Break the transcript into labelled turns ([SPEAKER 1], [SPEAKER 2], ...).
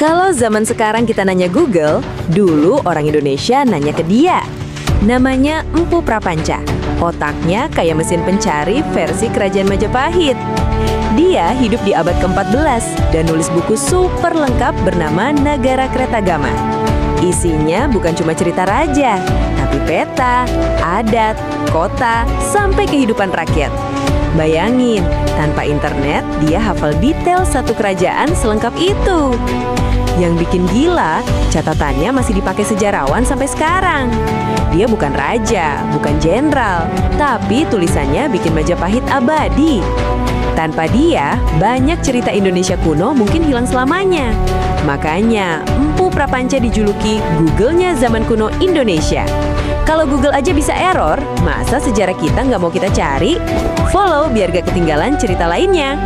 [SPEAKER 1] Kalau zaman sekarang kita nanya Google, dulu orang Indonesia nanya ke dia. Namanya Empu Prapanca. Otaknya kayak mesin pencari versi Kerajaan Majapahit. Dia hidup di abad ke-14 dan nulis buku super lengkap bernama Nagara Kretagama. Isinya bukan cuma cerita raja, tapi peta, adat, kota, sampai kehidupan rakyat. Bayangin, tanpa internet dia hafal detail satu kerajaan selengkap itu. Yang bikin gila, catatannya masih dipakai sejarawan sampai sekarang. Dia bukan raja, bukan jenderal, tapi tulisannya bikin Majapahit abadi. Tanpa dia, banyak cerita Indonesia kuno mungkin hilang selamanya. Makanya, Empu Prapanca dijuluki Google-nya zaman kuno Indonesia. Kalau Google aja bisa error, masa sejarah kita nggak mau kita cari? Follow biar gak ketinggalan cerita lainnya.